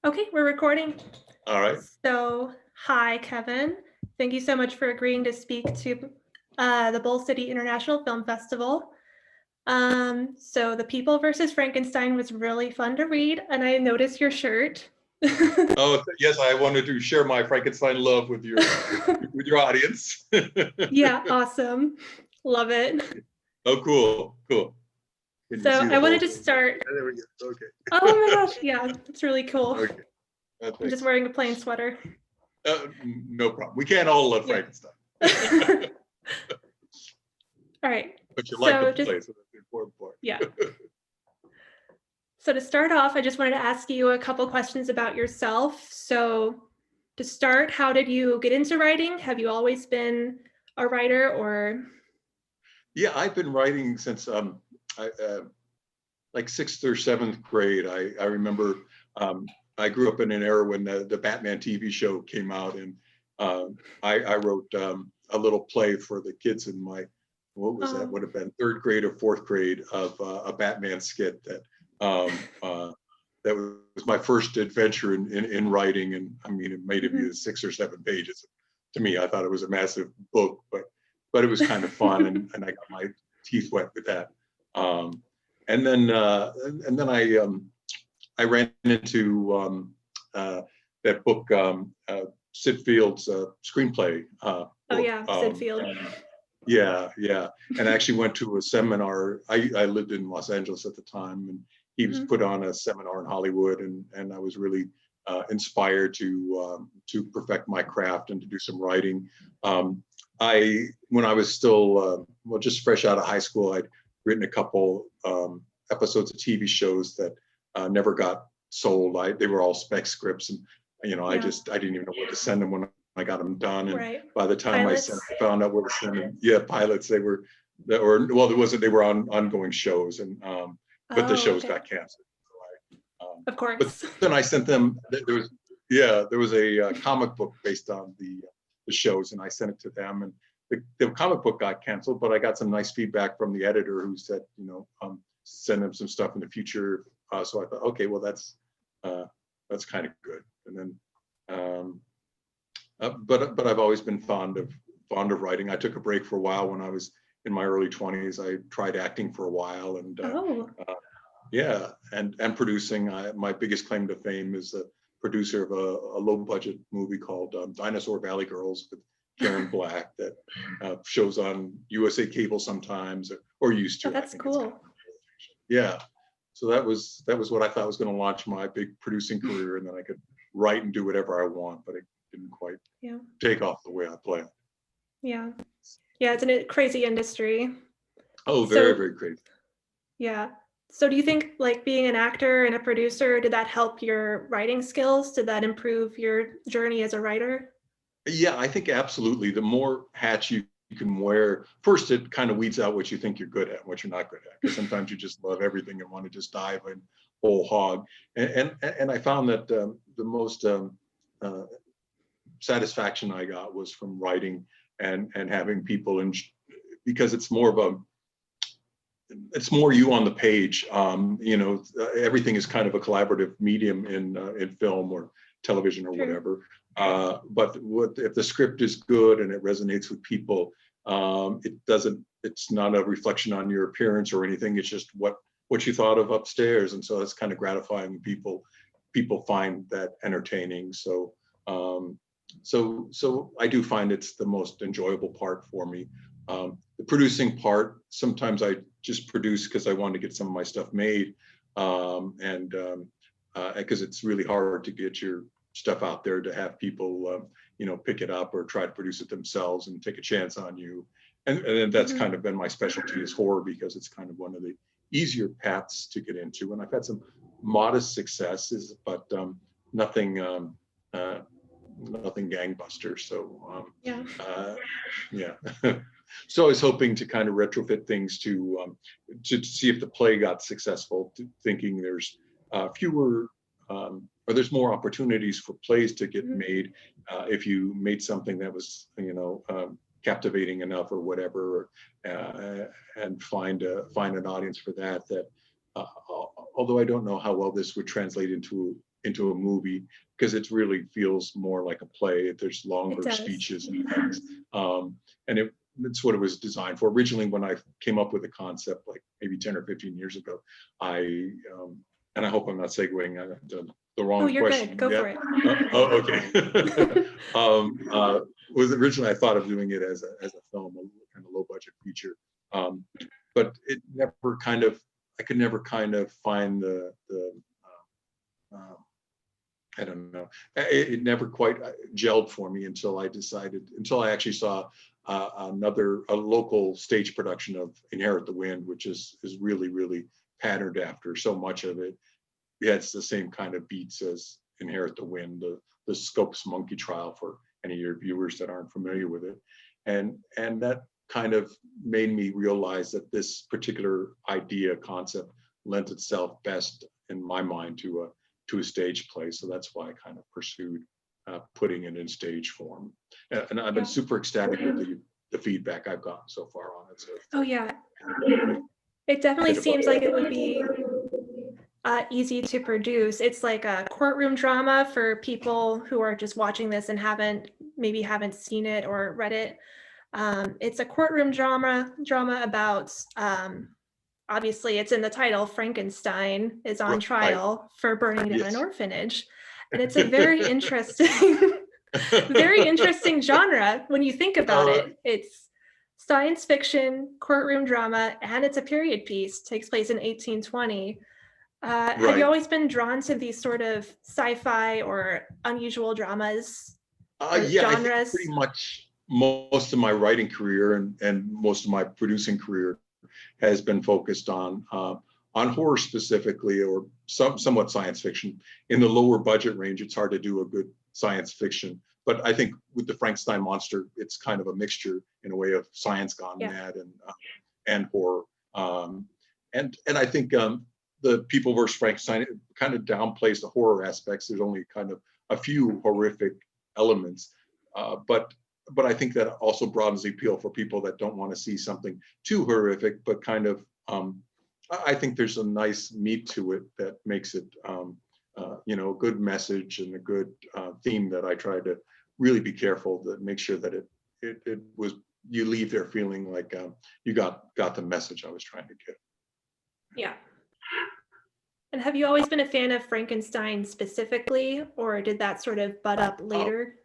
Okay, we're recording. All right. So, hi, Kevin. Thank you so much for agreeing to speak to the Bull City International Film Festival. So, The People versus Frankenstein was really fun to read, and I noticed your shirt. Oh, yes, I wanted to share my Frankenstein love with your audience. Yeah, awesome. Love it. Oh, cool, cool. Can you So, see the I wanted whole to thing? start. There we go. Oh Okay. my gosh, yeah, it's really cool. Okay. I'm just Thanks. wearing a plain sweater. No problem. We can't all love Yeah. Frankenstein, All right. but you like the So, just, play, so that's the important part. yeah. So to start off, I just wanted to ask you a couple questions about yourself. So to start, how did you get into writing? Have you always been a writer or? Yeah, I've been writing since I, like sixth or seventh grade. I remember I grew up in an era when the Batman TV show came out, and I wrote a little play for the kids in my, what was that? Would have been third grade or fourth grade, of a Batman skit that that was my first adventure in writing. And I mean, it made it be 6 or 7 pages. To me, I thought it was a massive book, but it was kind of fun, and I got my teeth wet with that. And then I ran into that book, Sid Field's screenplay Oh book. yeah, Sid Field. Yeah, yeah. And I actually went to a seminar. I lived in Los Angeles at the time, and he was put on a seminar in Hollywood, and I was really inspired to perfect my craft and to do some writing. When I was still well, just fresh out of high school, I'd written a couple episodes of TV shows that never got sold. They were all spec scripts, and I didn't even know where to send them when I got them done. And by the time I found out where to send them, yeah, pilots. They were they were on ongoing shows, and but the shows got canceled. So of course. But then I sent them. There was a comic book based on the shows, and I sent it to them, and the comic book got canceled, but I got some nice feedback from the editor who said, send them some stuff in the future. So I thought, okay, well, that's kind of good. And then, but I've always been fond of writing. I took a break for a while when I was in my early 20s. I tried acting for a while, and yeah, and producing. My biggest claim to fame is the producer of a low budget movie called Dinosaur Valley Girls with Karen Black that shows on USA Cable sometimes, or used to. Oh, that's cool. Yeah, so that was what I thought was going to launch my big producing career, and then I could write and do whatever I want, but it didn't quite take off the way I planned. Yeah, it's a crazy industry. Oh, very, very crazy. Yeah. So do you think, like, being an actor and a producer, did that help your writing skills? Did that improve your journey as a writer? Yeah, I think absolutely. The more hats you can wear, first it kind of weeds out what you think you're good at and what you're not good at. Because sometimes you just love everything and want to just dive in whole hog. And I found that the most satisfaction I got was from writing and having people, because it's more of it's more you on the page. Everything is kind of a collaborative medium in film or television or whatever. But if the script is good and it resonates with people, it's not a reflection on your appearance or anything. It's just what you thought of upstairs. And so that's kind of gratifying when people find that entertaining. So I do find it's the most enjoyable part for me. The producing part, sometimes I just produce because I want to get some of my stuff made, and because it's really hard to get your stuff out there to have people pick it up or try to produce it themselves and take a chance on you. And that's kind of been my specialty, is horror, because it's kind of one of the easier paths to get into. And I've had some modest successes, but nothing gangbuster. So yeah. So I was hoping to kind of retrofit things to see if the play got successful, thinking there's fewer or there's more opportunities for plays to get made if you made something that was captivating enough or whatever, and find an audience for that. Although I don't know how well this would translate into into a movie, because it really feels more like a play. There's longer speeches and things. And it's what it was designed for. Originally, when I came up with the concept, like maybe 10 or 15 years ago, and I hope I'm not segueing the wrong you're question. Good. Go for it. Okay. Was originally I thought of doing it as a film, a kind of low budget feature, but it never kind of, I could never kind of find the I don't know. It never quite gelled for me until I actually saw a local stage production of Inherit the Wind, which is really, really patterned after so much of it. Yeah, it's the same kind of beats as Inherit the Wind, the Scopes Monkey Trial, for any of your viewers that aren't familiar with it. And that kind of made me realize that this particular concept lent itself best, in my mind, to a stage play. So that's why I kind of pursued putting it in stage form. And I've been super ecstatic with the feedback I've gotten so far on it. So, it definitely seems like it would be easy to produce. It's like a courtroom drama for people who are just watching this and maybe haven't seen it or read it. It's a courtroom drama about, obviously it's in the title, Frankenstein is on trial for burning down an orphanage. And it's a very interesting, very interesting genre when you think about it. It's science fiction, courtroom drama, and it's a period piece. It takes place in 1820. Have you always been drawn to these sort of sci-fi or unusual dramas? Yeah, I think pretty much most of my writing career and most of my producing career has been focused on horror specifically, or somewhat science fiction. In the lower budget range, it's hard to do a good science fiction. But I think with the Frankenstein monster, it's kind of a mixture in a way of science gone mad and horror. And I think the People vs. Frankenstein kind of downplays the horror aspects. There's only kind of a few horrific elements, but I think that also broadens the appeal for people that don't want to see something too horrific, but kind of, I think there's a nice meat to it that makes it, a good message and a good theme that I try to really be careful to make sure that it was, you leave there feeling like you got the message I was trying to get. Yeah. And have you always been a fan of Frankenstein specifically, or did that sort of butt up later?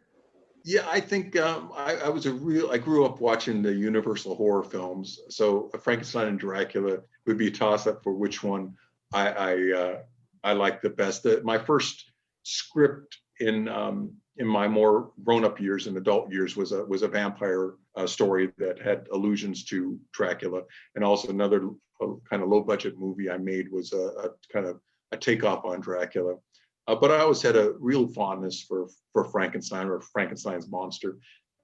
Yeah, I think I grew up watching the Universal horror films. So Frankenstein and Dracula would be a toss up for which one I like the best. My first script in my more grown up years and adult years was a vampire story that had allusions to Dracula, and also another kind of low budget movie I made was a kind of a takeoff on Dracula. But I always had a real fondness for Frankenstein, or Frankenstein's monster.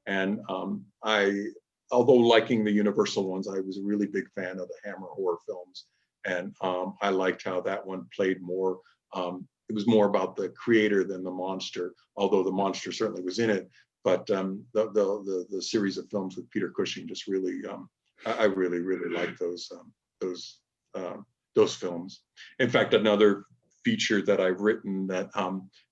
And although liking the Universal ones, I was a really big fan of the Hammer horror films. And I liked how that one played more. It was more about the creator than the monster, although the monster certainly was in it. But the series of films with Peter Cushing just really, I really, really liked those films. In fact, another feature that I've written that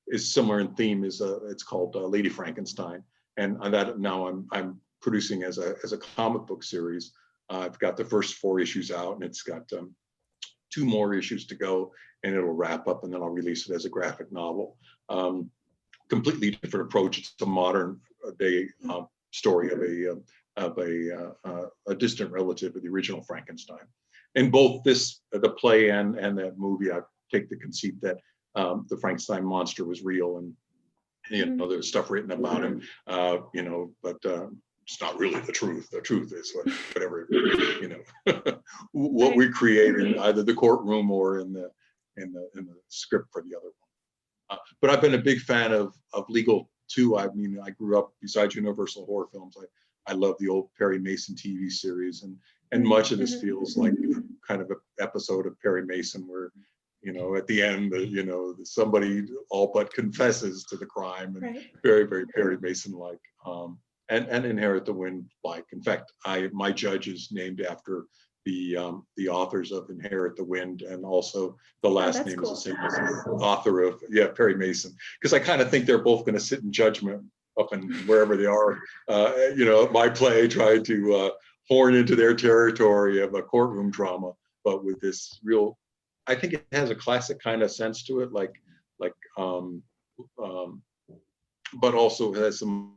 is similar in theme is it's called Lady Frankenstein, and that now I'm producing as a comic book series. I've got the first 4 issues out, and it's got 2 more issues to go, and it'll wrap up, and then I'll release it as a graphic novel. Completely different approach. It's a modern day story of a distant relative of the original Frankenstein. In both the play and that movie, I take the conceit that the Frankenstein monster was real, and there's stuff written about him, but it's not really the truth. The truth is whatever what we create in either the courtroom or in the script for the other one. But I've been a big fan of legal too. I mean, I grew up, besides Universal horror films, I love the old Perry Mason TV series, and much of this feels like kind of an episode of Perry Mason where, at the end, somebody all but confesses to the crime, and very, very Perry Mason-like, and Inherit the Wind-like. In fact, my judge is named after the authors of Inherit the Wind, and also the last that's name cool. is the same as the author of Perry Mason, because I kind of think they're both going to sit in judgment up in wherever they are, my play, trying to horn into their territory of a courtroom drama, but with this real, I think it has a classic kind of sense to it, but also has some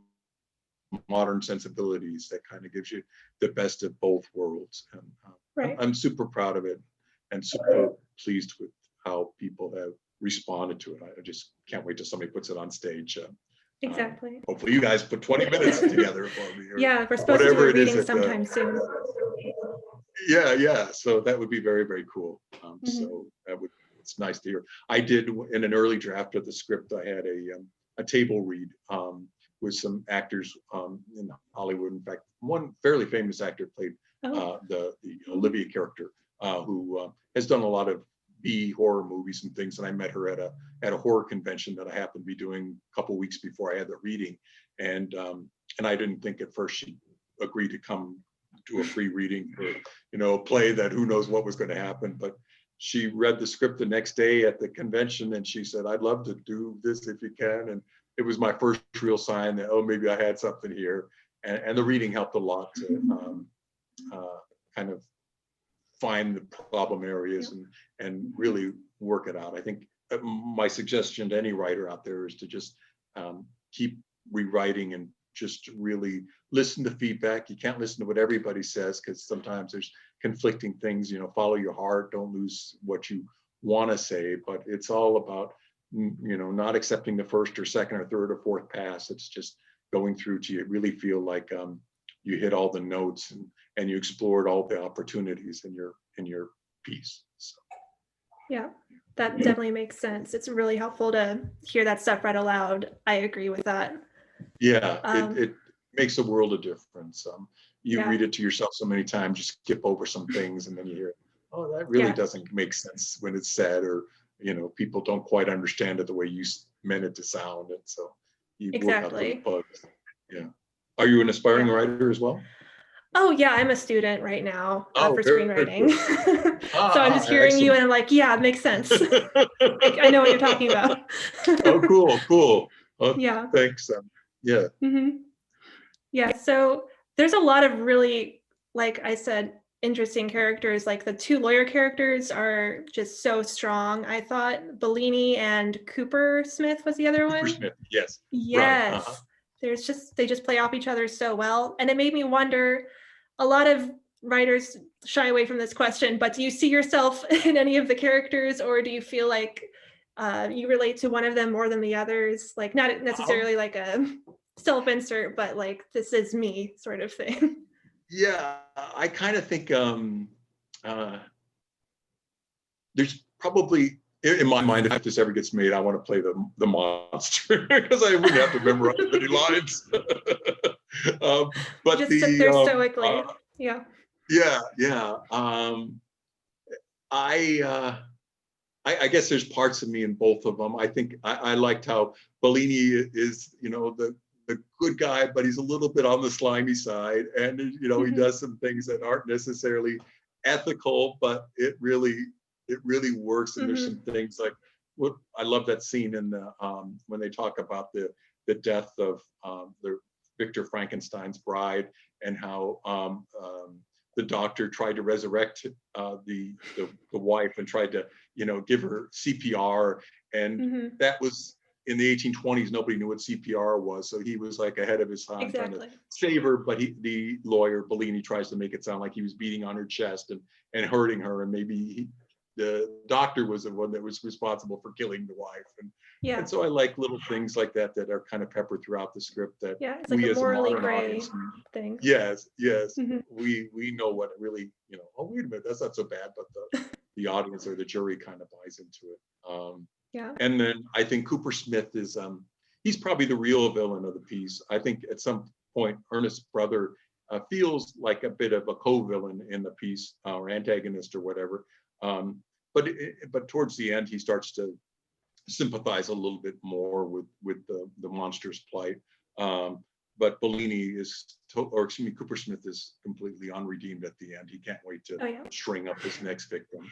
modern sensibilities that kind of gives you the best of both worlds. And Right. I'm super proud of it and super pleased with how people have responded to it. I just can't wait till somebody puts it on stage. Exactly. Hopefully you guys put 20 minutes together for me. Yeah, we're supposed to do a reading sometime soon. Yeah. So that would be very, very cool. Mm-hmm. So it's nice to hear. I did, in an early draft of the script, I had a table read with some actors in Hollywood. In fact, one fairly famous actor played the Olivia character, who has done a lot of B horror movies and things. And I met her at a horror convention that I happened to be doing a couple weeks before I had the reading. And I didn't think at first she'd agree to come to a free reading for, a play that who knows what was going to happen. But she read the script the next day at the convention, and she said, "I'd love to do this if you can." And it was my first real sign that, maybe I had something here. And the reading helped a lot to kind of find the problem areas and really work it out. I think my suggestion to any writer out there is to just keep rewriting and just really listen to feedback. You can't listen to what everybody says, because sometimes there's conflicting things. Follow your heart, don't lose what you want to say, but it's all about not accepting the first or second or third or fourth pass. It's just going through till you really feel like you hit all the notes and you explored all the opportunities in your piece. So. Yeah, that definitely makes sense. It's really helpful to hear that stuff read aloud. I agree with that. Yeah, it makes a world of difference. You read it to yourself so many times, you skip over some things, and then you hear, oh, that really doesn't make sense when it's said, or people don't quite understand it the way you meant it to sound, and so you work out those bugs. Yeah. Are you an aspiring writer as well? Oh yeah, I'm a student right now for screenwriting. Cool. So I'm just hearing you and I'm like, yeah, it makes sense. I know what you're talking about. Oh, cool. Yeah. Thanks. Yeah. Mm-hmm. Yeah. So there's a lot of really, like I said, interesting characters. Like the two lawyer characters are just so strong. I thought Bellini and Cooper Smith was the other one. Cooper Smith, yes. Yes. Right. They just play off each other so well. And it made me wonder, a lot of writers shy away from this question, but do you see yourself in any of the characters, or do you feel like you relate to one of them more than the others? Like not necessarily like a self-insert, but like this is me sort of thing. Yeah, I kind of think there's probably, in my mind, if this ever gets made, I want to play the monster because I wouldn't have to memorize any lines. But just sit there stoically. Yeah. I guess there's parts of me in both of them. I think I liked how Bellini is, the good guy, but he's a little bit on the slimy side, and he does some things that aren't necessarily ethical, but it really works. And there's some things like what I love that scene in the when they talk about the death of the Victor Frankenstein's bride, and how the doctor tried to resurrect the wife and tried to give her CPR, and that was in the 1820s. Nobody knew what CPR was, so he was like ahead of his time trying to save her. But the lawyer Bellini tries to make it sound like he was beating on her chest and hurting her, and maybe the doctor was the one that was responsible for killing the wife. And so I like little things like that are kind of peppered throughout the script that it's like we, a as morally a gray audience, thing. Yes. We know what it really, oh, wait a minute, that's not so bad, but the audience or the jury kind of buys into it. And then I think Cooper Smith is, he's probably the real villain of the piece. I think at some point, Ernest's brother feels like a bit of a co-villain in the piece, or antagonist or whatever. But towards the end, he starts to sympathize a little bit more with the monster's plight. but Bellini Cooper Smith is completely unredeemed at the end. He can't wait to string up his next victim.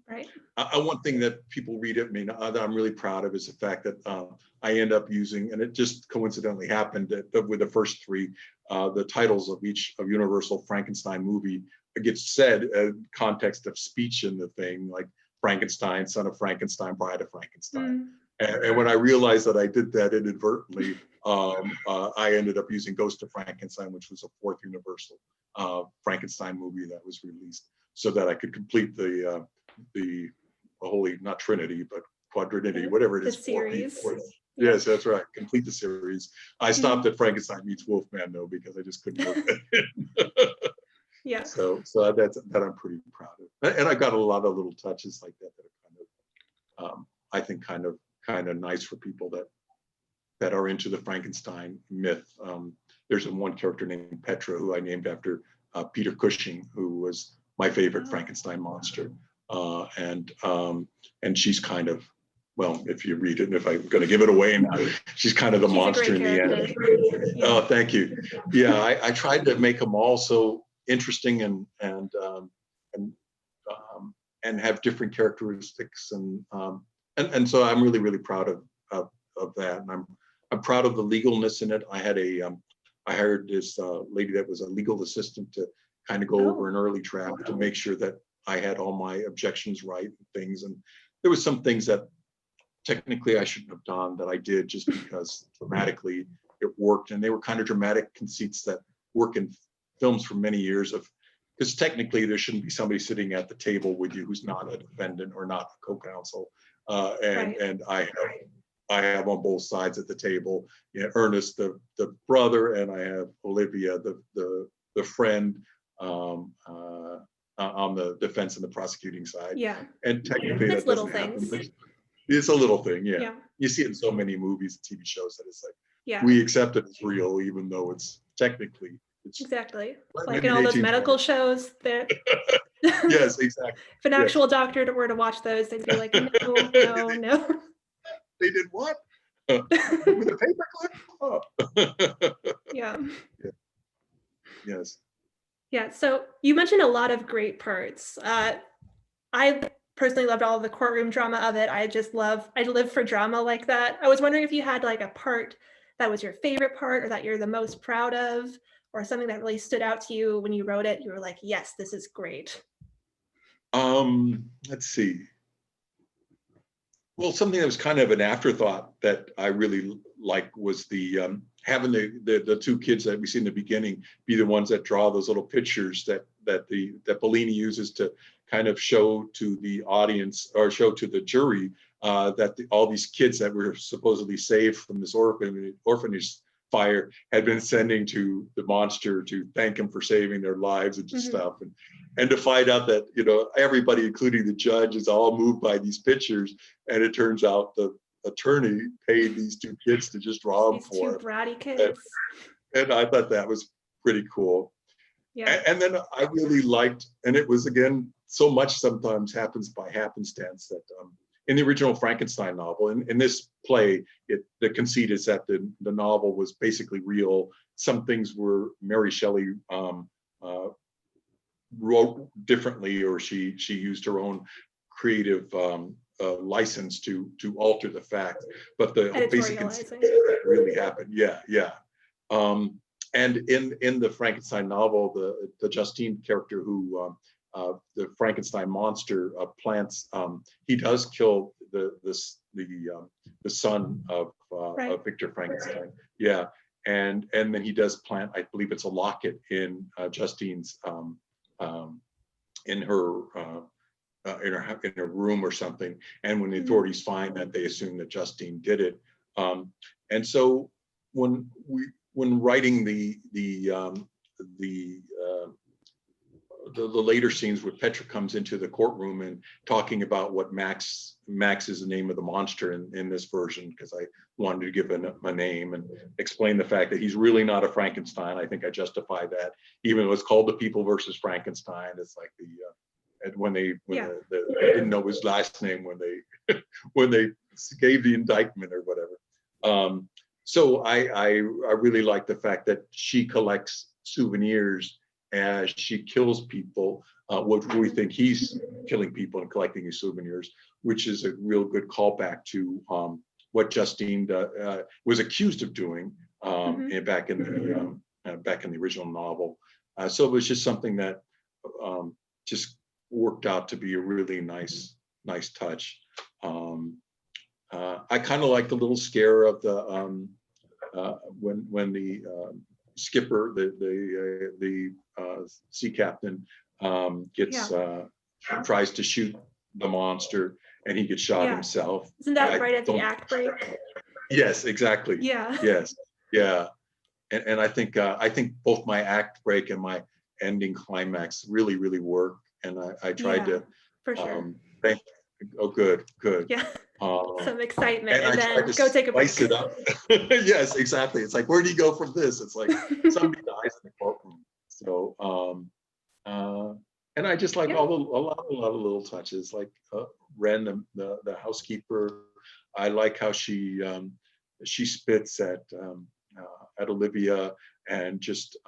Right. One thing that people read at me that I'm really proud of is the fact that I end up using, and it just coincidentally happened that with the first three, the titles of each of Universal Frankenstein movie gets said in context of speech in the thing, like Frankenstein, Son of Frankenstein, Bride of Frankenstein. And when I realized that I did that inadvertently, I ended up using Ghost of Frankenstein, which was a fourth Universal Frankenstein movie that was released, so that I could complete the holy, not Trinity, but quadrinity, whatever it is. The series. Yes, that's right. Complete the series. I stopped at Frankenstein meets Wolfman though, because I just couldn't work that in. Yeah. So that I'm pretty proud of, and I got a lot of little touches like that are kind of, I think, kind of nice for people that are into the Frankenstein myth. There's one character named Petra who I named after Peter Cushing, who was my favorite Frankenstein monster, and she's kind of, well, if you read it, and if I'm going to give it away now, she's kind of the monster in the end. Yeah. Oh, thank you. Yeah, I tried to make them all so interesting and have different characteristics, and so I'm really proud of that, and I'm proud of the legalness in it. I hired this lady that was a legal assistant to kind of go over an early draft to make sure that I had all my objections right and things, and there was some things that technically I shouldn't have done that I did just because dramatically it worked, and they were kind of dramatic conceits that work in films for many years because technically there shouldn't be somebody sitting at the table with you who's not a defendant or not a co-counsel, and I have on both sides at the table, Ernest the brother, and I have Olivia the friend on the defense and the prosecuting side. Yeah. And technically it's that little doesn't things. happen. It's a little thing, yeah. You see it in so many movies and TV shows that it's like, we accept it as real, even though it's technically. Exactly. Like in all those medical shows that. Yes, exactly. If an actual doctor were to watch those, they'd be like, no. They did what? With a paperclip? Oh. Yeah. Yes. Yeah. So you mentioned a lot of great parts. I personally loved all of the courtroom drama of it. I live for drama like that. I was wondering if you had like a part that was your favorite part or that you're the most proud of, or something that really stood out to you when you wrote it. You were like, yes, this is great. Let's see. Well, something that was kind of an afterthought that I really like was the having the two kids that we see in the beginning be the ones that draw those little pictures that Bellini uses to kind of show to the audience or show to the jury that all these kids that were supposedly saved from this orphanage fire had been sending to the monster to thank him for saving their lives and just stuff, and to find out that everybody, including the judge, is all moved by these pictures, and it turns out the attorney paid these two kids to just draw them for him. These two bratty kids. And I thought that was pretty cool. Yeah. And then I really liked, and it was again, so much sometimes happens by happenstance that in the original Frankenstein novel, in this play, the conceit is that the novel was basically real. Some things were Mary Shelley wrote differently, or she used her own creative license to alter the fact. But the basic conceit that really happened, yeah. And in the Frankenstein novel, the Justine character who the Frankenstein monster plants, he does kill the son of Victor Frankenstein. Yeah, and then he does plant, I believe it's a locket in Justine's in her room or something. And when the authorities find that, they assume that Justine did it. And so when writing the later scenes where Petra comes into the courtroom and talking about what Max is the name of the monster in this version, because I wanted to give him a name and explain the fact that he's really not a Frankenstein. I think I justify that, even though it's called The People versus Frankenstein. It's like when they didn't know his last name when they gave the indictment or whatever. So I really like the fact that she collects souvenirs as she kills people. What we think he's killing people and collecting his souvenirs, which is a real good callback to what Justine was accused of doing back in the original novel. So it was just something that just worked out to be a really nice touch. I kind of like the little scare of the when the skipper, the sea captain, gets tries to shoot the monster and he gets shot himself. Isn't that right at the act break? Yes, exactly. Yeah. Yes. Yeah. And I think both my act break and my ending climax really work. And I tried to for sure. Oh, good. Yeah. Some excitement, and then go take a break. Spice it up. Yes, exactly. It's like, where do you go from this? It's like somebody dies in the courtroom. So, and I just like a lot of little touches, like Ren, the housekeeper. I like how she spits at Olivia, and just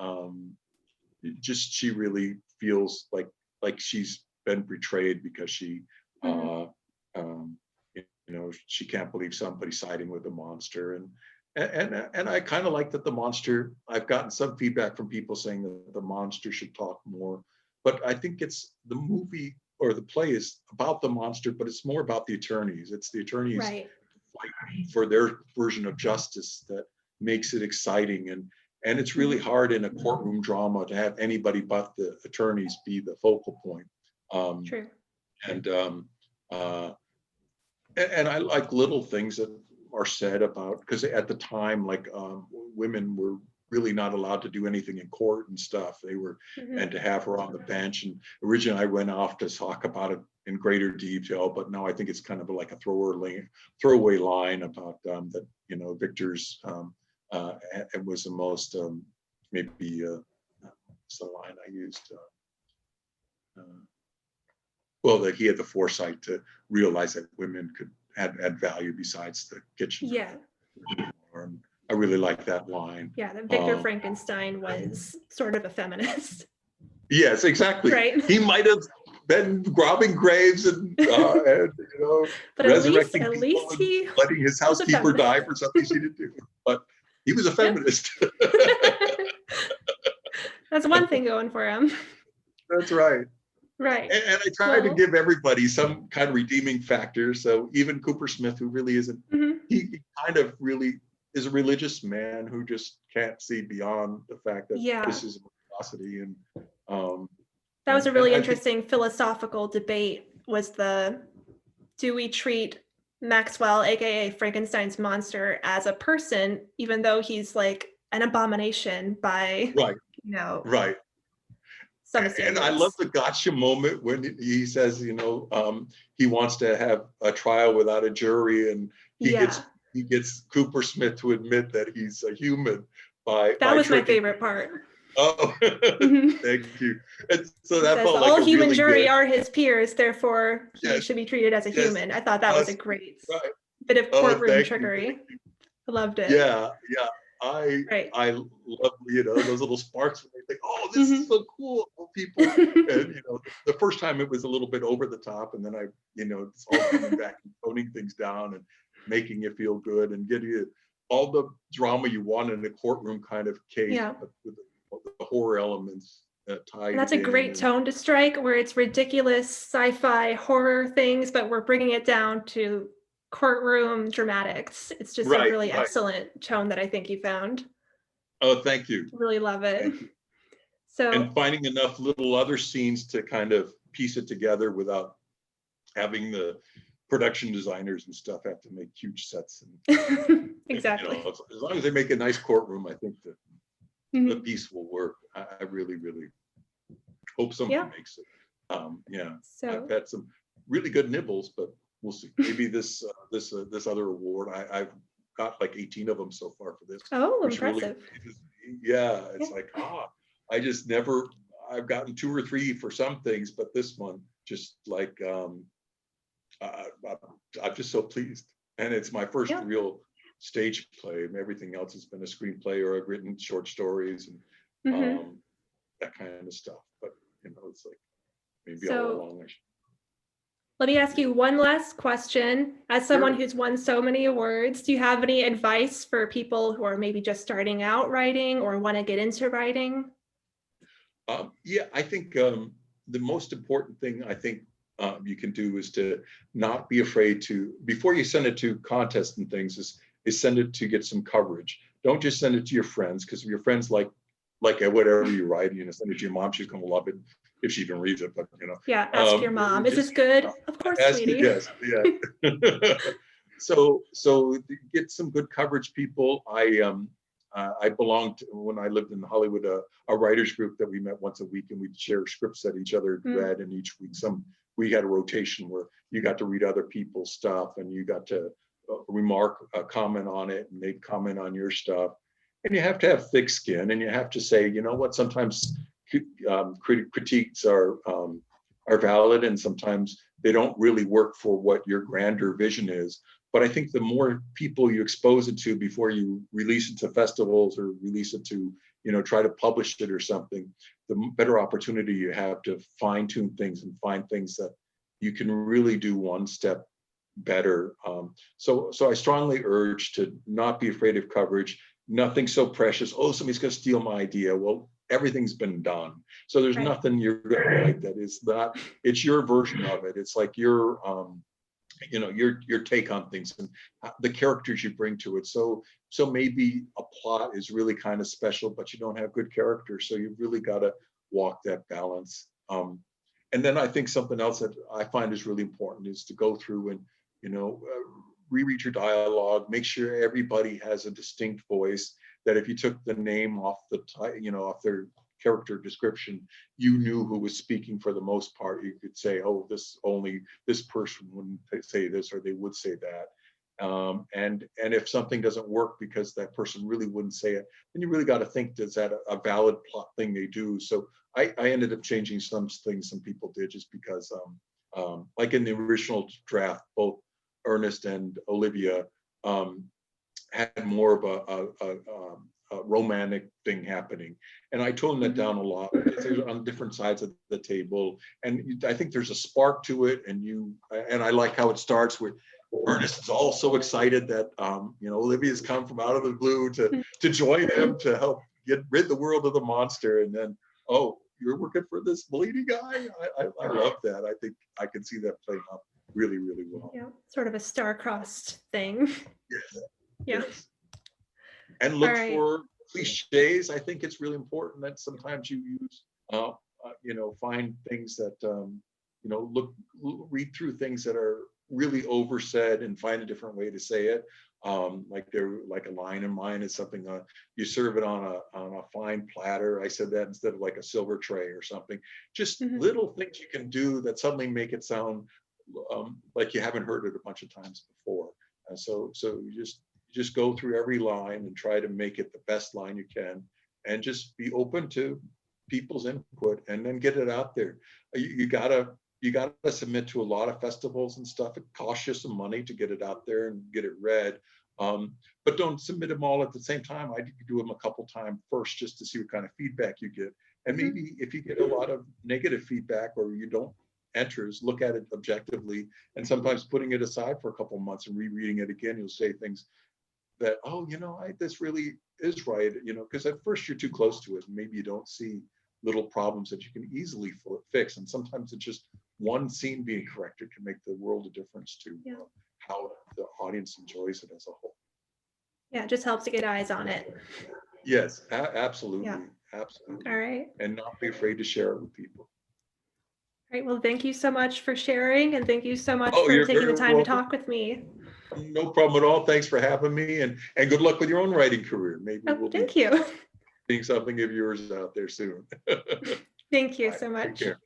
she really feels like she's been betrayed because she she can't believe somebody siding with the monster. And I kind of like that the monster, I've gotten some feedback from people saying that the monster should talk more, but I think it's the movie or the play is about the monster, but it's more about the attorneys. It's the attorneys fight for their version of justice that makes it exciting. And it's really hard in a courtroom drama to have anybody but the attorneys be the focal point. True. And I like little things that are said about, because at the time, like women were really not allowed to do anything in court and stuff. They were, and to have her on the bench. And originally I went off to talk about it in greater detail, but now I think it's kind of like a throwaway line about that, Victor's, it was the most, maybe, what's the line I used? Well, that he had the foresight to realize that women could add value besides the kitchen. Yeah. And I really like that line. Yeah, that Victor Frankenstein was sort of a feminist. Yes, exactly. Right. He might have been robbing graves and but resurrecting at least he letting his housekeeper die for something she didn't do. But he was a feminist. That's one thing going for him. That's right. Right. And I try to give everybody some kind of redeeming factor. So even Cooper Smith, who really isn't, he kind of really is a religious man who just can't see beyond the fact that this is a atrocity. And that was a really interesting philosophical debate, was do we treat Maxwell, aka Frankenstein's monster, as a person, even though he's like an abomination by right. Some standards. And I love the gotcha moment when he says, he wants to have a trial without a jury, and he gets Cooper Smith to admit that he's a human by was my favorite part. Oh, thank you. And so that felt like all human really jury good... are his peers, therefore he should be treated as a human. I thought that was a great bit of courtroom trickery. I loved it. Yeah. I love those little sparks when they think, oh, this is so cool. People, and the first time it was a little bit over the top, and then it's all coming back and toning things down and making you feel good and getting you all the drama you want in a courtroom kind of case, but with the horror elements tied. And that's a great tone to strike, where it's ridiculous sci-fi horror things, but we're bringing it down to courtroom dramatics. It's just a really excellent tone that I think you found. Oh, thank you. Really love it. So, and finding enough little other scenes to kind of piece it together without having the production designers and stuff have to make huge sets. And, exactly. As long as they make a nice courtroom, I think that the piece will work. I really hope someone makes it. So I've had some really good nibbles, but we'll see. Maybe this other award, I've got like 18 of them so far for this. Oh, impressive. Really, it's like, I just never, I've gotten 2 or 3 for some things, but this one just like, I'm just so pleased. And it's my first real stage play, and everything else has been a screenplay, or I've written short stories and Mhm. that kind of stuff. But it's like maybe all So along. let me ask you one last question. As someone Sure. who's won so many awards, do you have any advice for people who are maybe just starting out writing or want to get into writing? Yeah, I think the most important thing I think you can do is to not be afraid to, before you send it to contests and things, is send it to get some coverage. Don't just send it to your friends, because if your friends like whatever you write, send it to your mom, she's going to love it if she even reads it. But Yeah, ask your mom. Is this just good? Of course, ask. sweetie. Yes, yeah. So get some good coverage, people. I belonged to, when I lived in Hollywood, a writers group that we met once a week, and we'd share scripts that each other read. And each week, we had a rotation where you got to read other people's stuff, and you got to comment on it, and they'd comment on your stuff. And you have to have thick skin, and you have to say, you know what, sometimes critiques are valid, and sometimes they don't really work for what your grander vision is. But I think the more people you expose it to before you release it to festivals, or release it to, try to publish it or something, the better opportunity you have to fine tune things and find things that you can really do one step better. So I strongly urge to not be afraid of coverage. Nothing so precious. Oh, somebody's going to steal my idea. Well, everything's been done. So there's Right. nothing you're going to write that is not, it's your version of it. It's like your take on things and the characters you bring to it. So maybe a plot is really kind of special, but you don't have good characters. So you've really got to walk that balance. And then I think something else that I find is really important is to go through and, reread your dialogue, make sure everybody has a distinct voice, that if you took the name off off their character description, you knew who was speaking for the most part. You could say, oh, this person wouldn't say this, or they would say that. And if something doesn't work because that person really wouldn't say it, then you really got to think, is that a valid plot thing they do? So I ended up changing some things some people did, just because like in the original draft, both Ernest and Olivia had more of a romantic thing happening. And I toned that down a lot, because they're on different sides of the table. And I think there's a spark to it. And I like how it starts with Ernest is all so excited that, Olivia's come from out of the blue to join him to help rid the world of the monster. And then, oh, you're working for this bleeding guy? I love that. I think I can see that playing out really, really well. Yeah, sort of a star-crossed thing. Yes. Yeah. Yes. And look right. for cliches. I think it's really important that sometimes you use, find things that, read through things that are really oversaid and find a different way to say it. Like a line in mine is something you serve it on a fine platter. I said that instead of like a silver tray or something. Just little things you can do that suddenly make it sound like you haven't heard it a bunch of times before. And so you just go through every line and try to make it the best line you can, and just be open to people's input, and then get it out there. You gotta submit to a lot of festivals and stuff. It costs you some money to get it out there and get it read. But don't submit them all at the same time. I do them a couple times first, just to see what kind of feedback you get. And maybe if you get a lot of negative feedback, or you don't enters, look at it objectively, and sometimes putting it aside for a couple of months and rereading it again, you'll say things that, oh, this really is right, because at first you're too close to it, and maybe you don't see little problems that you can easily fix. And sometimes it's just one scene being corrected can make the world of difference to how the audience enjoys it as a whole. Yeah, it just helps to get eyes on it. Yes, absolutely. Yeah. Absolutely. All right. And not be afraid to share it with people. All right. Well, thank you so much for sharing, and thank you so much Oh, for you're taking the very time to welcome. talk with me. No problem at all. Thanks for having me, and good luck with your own writing career. Maybe we'll Thank you. seeing something of yours out there soon. Thank you Bye. so Take much. care.